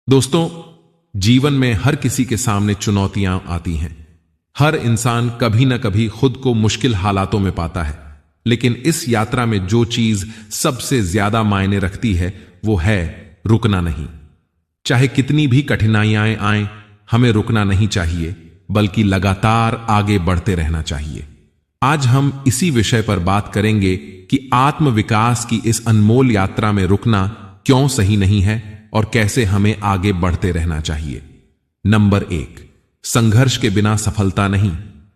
दोस्तों, जीवन में हर किसी के सामने चुनौतियां आती हैं। हर इंसान कभी न कभी खुद को मुश्किल हालातों में पाता है, लेकिन इस यात्रा में जो चीज सबसे ज्यादा मायने रखती है वो है रुकना नहीं। चाहे कितनी भी कठिनाइयां आएं, हमें रुकना नहीं चाहिए, बल्कि लगातार आगे बढ़ते रहना चाहिए। आज हम इसी विषय पर बात करेंगे कि आत्मविकास की इस अनमोल यात्रा में रुकना क्यों सही नहीं है और कैसे हमें आगे बढ़ते रहना चाहिए। नंबर 1, संघर्ष के बिना सफलता नहीं।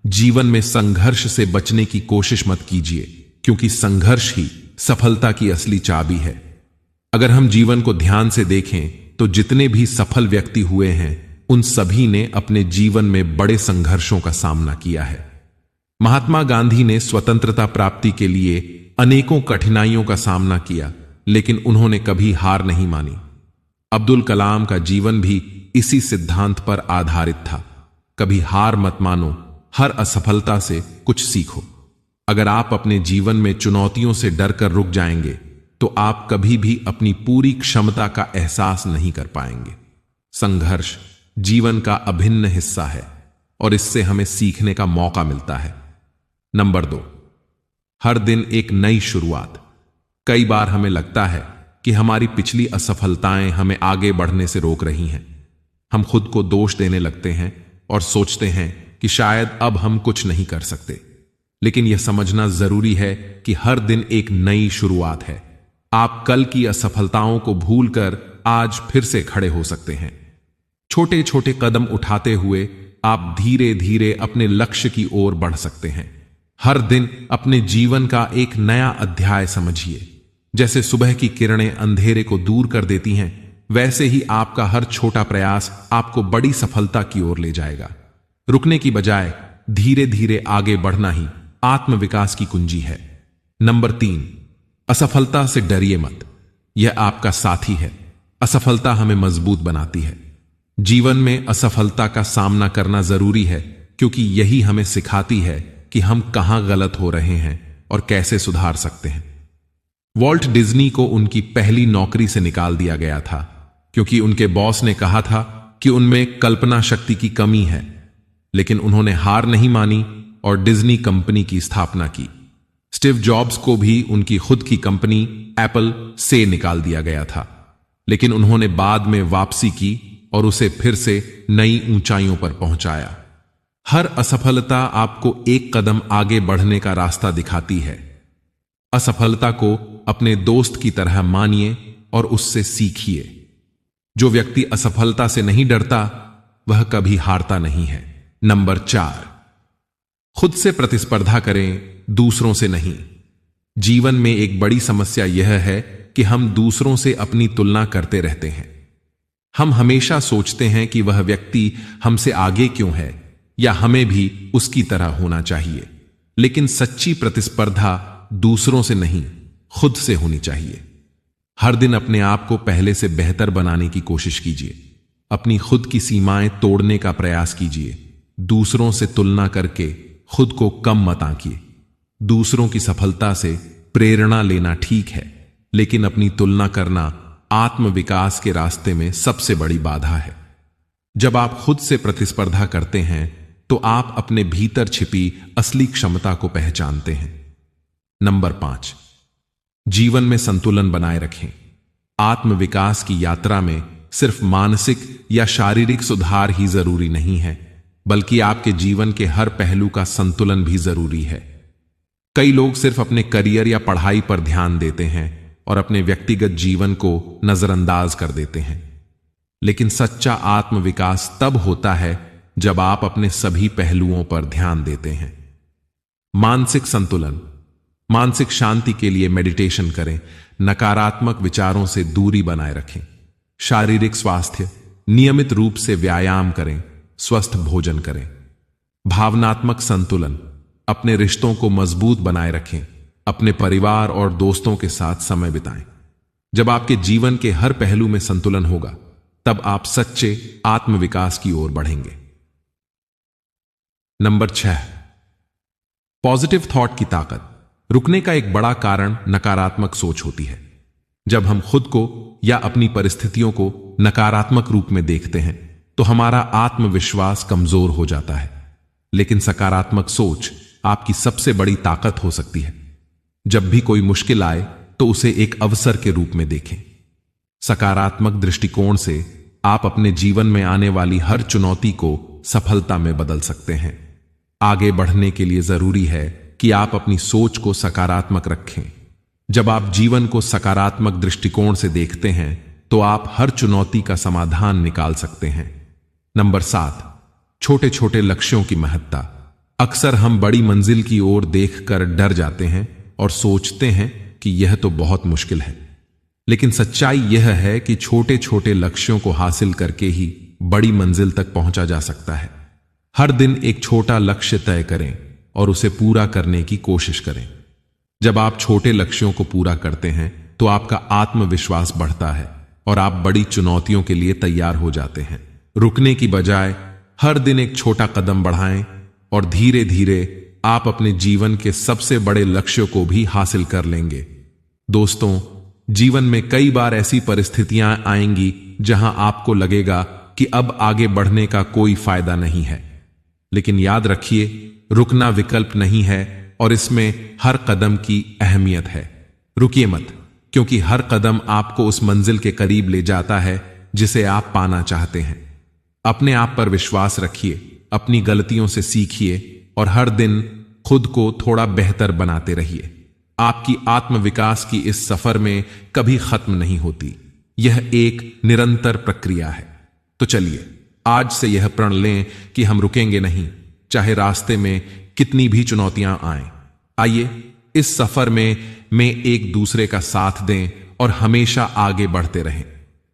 जीवन में संघर्ष से बचने की कोशिश मत कीजिए, क्योंकि संघर्ष ही सफलता की असली चाबी है। अगर हम जीवन को ध्यान से देखें तो जितने भी सफल व्यक्ति हुए हैं, उन सभी ने अपने जीवन में बड़े संघर्षों का सामना किया है। महात्मा गांधी ने स्वतंत्रता प्राप्ति के लिए अनेकों कठिनाइयों का सामना किया, लेकिन उन्होंने कभी हार नहीं मानी। अब्दुल कलाम का जीवन भी इसी सिद्धांत पर आधारित था। कभी हार मत मानो, हर असफलता से कुछ सीखो। अगर आप अपने जीवन में चुनौतियों से डरकर रुक जाएंगे तो आप कभी भी अपनी पूरी क्षमता का एहसास नहीं कर पाएंगे। संघर्ष जीवन का अभिन्न हिस्सा है और इससे हमें सीखने का मौका मिलता है। नंबर 2, हर दिन एक नई शुरुआत। कई बार हमें लगता है कि हमारी पिछली असफलताएं हमें आगे बढ़ने से रोक रही हैं। हम खुद को दोष देने लगते हैं और सोचते हैं कि शायद अब हम कुछ नहीं कर सकते। लेकिन यह समझना जरूरी है कि हर दिन एक नई शुरुआत है। आप कल की असफलताओं को भूलकर आज फिर से खड़े हो सकते हैं। छोटे छोटे कदम उठाते हुए आप धीरे धीरे अपने लक्ष्य की ओर बढ़ सकते हैं। हर दिन अपने जीवन का एक नया अध्याय समझिए। जैसे सुबह की किरणें अंधेरे को दूर कर देती हैं, वैसे ही आपका हर छोटा प्रयास आपको बड़ी सफलता की ओर ले जाएगा। रुकने की बजाय धीरे धीरे आगे बढ़ना ही आत्मविकास की कुंजी है। नंबर 3, असफलता से डरिए मत। यह आपका साथी है। असफलता हमें मजबूत बनाती है। जीवन में असफलता का सामना करना जरूरी है, क्योंकि यही हमें सिखाती है कि हम कहां गलत हो रहे हैं और कैसे सुधार सकते हैं। वॉल्ट डिज्नी को उनकी पहली नौकरी से निकाल दिया गया था, क्योंकि उनके बॉस ने कहा था कि उनमें कल्पना शक्ति की कमी है। लेकिन उन्होंने हार नहीं मानी और डिज्नी कंपनी की स्थापना की। स्टीव जॉब्स को भी उनकी खुद की कंपनी एप्पल से निकाल दिया गया था, लेकिन उन्होंने बाद में वापसी की और उसे फिर से नई ऊंचाइयों पर पहुंचाया। हर असफलता आपको एक कदम आगे बढ़ने का रास्ता दिखाती है। असफलता को अपने दोस्त की तरह मानिए और उससे सीखिए। जो व्यक्ति असफलता से नहीं डरता, वह कभी हारता नहीं है। नंबर 4, खुद से प्रतिस्पर्धा करें, दूसरों से नहीं। जीवन में एक बड़ी समस्या यह है कि हम दूसरों से अपनी तुलना करते रहते हैं। हम हमेशा सोचते हैं कि वह व्यक्ति हमसे आगे क्यों है, या हमें भी उसकी तरह होना चाहिए। लेकिन सच्ची प्रतिस्पर्धा दूसरों से नहीं, खुद से होनी चाहिए। हर दिन अपने आप को पहले से बेहतर बनाने की कोशिश कीजिए। अपनी खुद की सीमाएं तोड़ने का प्रयास कीजिए। दूसरों से तुलना करके खुद को कम मत आंकिए। दूसरों की सफलता से प्रेरणा लेना ठीक है, लेकिन अपनी तुलना करना आत्मविकास के रास्ते में सबसे बड़ी बाधा है। जब आप खुद से प्रतिस्पर्धा करते हैं तो आप अपने भीतर छिपी असली क्षमता को पहचानते हैं। नंबर 5, जीवन में संतुलन बनाए रखें। आत्मविकास की यात्रा में सिर्फ मानसिक या शारीरिक सुधार ही जरूरी नहीं है, बल्कि आपके जीवन के हर पहलू का संतुलन भी जरूरी है। कई लोग सिर्फ अपने करियर या पढ़ाई पर ध्यान देते हैं और अपने व्यक्तिगत जीवन को नजरअंदाज कर देते हैं। लेकिन सच्चा आत्मविकास तब होता है जब आप अपने सभी पहलुओं पर ध्यान देते हैं। मानसिक संतुलन। मानसिक शांति के लिए मेडिटेशन करें, नकारात्मक विचारों से दूरी बनाए रखें। शारीरिक स्वास्थ्य, नियमित रूप से व्यायाम करें, स्वस्थ भोजन करें। भावनात्मक संतुलन, अपने रिश्तों को मजबूत बनाए रखें, अपने परिवार और दोस्तों के साथ समय बिताएं। जब आपके जीवन के हर पहलू में संतुलन होगा, तब आप सच्चे आत्मविकास की ओर बढ़ेंगे। नंबर 6, पॉजिटिव थॉट की ताकत। रुकने का एक बड़ा कारण नकारात्मक सोच होती है। जब हम खुद को या अपनी परिस्थितियों को नकारात्मक रूप में देखते हैं तो हमारा आत्मविश्वास कमजोर हो जाता है। लेकिन सकारात्मक सोच आपकी सबसे बड़ी ताकत हो सकती है। जब भी कोई मुश्किल आए तो उसे एक अवसर के रूप में देखें। सकारात्मक दृष्टिकोण से आप अपने जीवन में आने वाली हर चुनौती को सफलता में बदल सकते हैं। आगे बढ़ने के लिए जरूरी है कि आप अपनी सोच को सकारात्मक रखें। जब आप जीवन को सकारात्मक दृष्टिकोण से देखते हैं तो आप हर चुनौती का समाधान निकाल सकते हैं। नंबर 7, छोटे छोटे लक्ष्यों की महत्ता। अक्सर हम बड़ी मंजिल की ओर देखकर डर जाते हैं और सोचते हैं कि यह तो बहुत मुश्किल है। लेकिन सच्चाई यह है कि छोटे छोटे लक्ष्यों को हासिल करके ही बड़ी मंजिल तक पहुंचा जा सकता है। हर दिन एक छोटा लक्ष्य तय करें और उसे पूरा करने की कोशिश करें। जब आप छोटे लक्ष्यों को पूरा करते हैं तो आपका आत्मविश्वास बढ़ता है और आप बड़ी चुनौतियों के लिए तैयार हो जाते हैं। रुकने की बजाय हर दिन एक छोटा कदम बढ़ाएं और धीरे धीरे आप अपने जीवन के सबसे बड़े लक्ष्यों को भी हासिल कर लेंगे। दोस्तों, जीवन में कई बार ऐसी परिस्थितियां आएंगी जहां आपको लगेगा कि अब आगे बढ़ने का कोई फायदा नहीं है। लेकिन याद रखिए, रुकना विकल्प नहीं है और इसमें हर कदम की अहमियत है। रुकिए मत, क्योंकि हर कदम आपको उस मंजिल के करीब ले जाता है जिसे आप पाना चाहते हैं। अपने आप पर विश्वास रखिए, अपनी गलतियों से सीखिए और हर दिन खुद को थोड़ा बेहतर बनाते रहिए। आपकी आत्मविकास की इस सफर में कभी खत्म नहीं होती। यह एक निरंतर प्रक्रिया है। तो चलिए आज से यह प्रण लें कि हम रुकेंगे नहीं, चाहे रास्ते में कितनी भी चुनौतियां आएं। आइए इस सफर में एक दूसरे का साथ दें और हमेशा आगे बढ़ते रहें।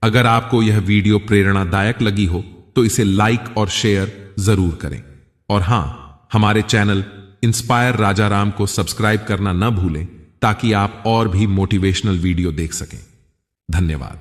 अगर आपको यह वीडियो प्रेरणादायक लगी हो तो इसे लाइक और शेयर जरूर करें। और हां, हमारे चैनल इंस्पायर राजाराम को सब्सक्राइब करना न भूलें ताकि आप और भी मोटिवेशनल वीडियो देख सकें। धन्यवाद।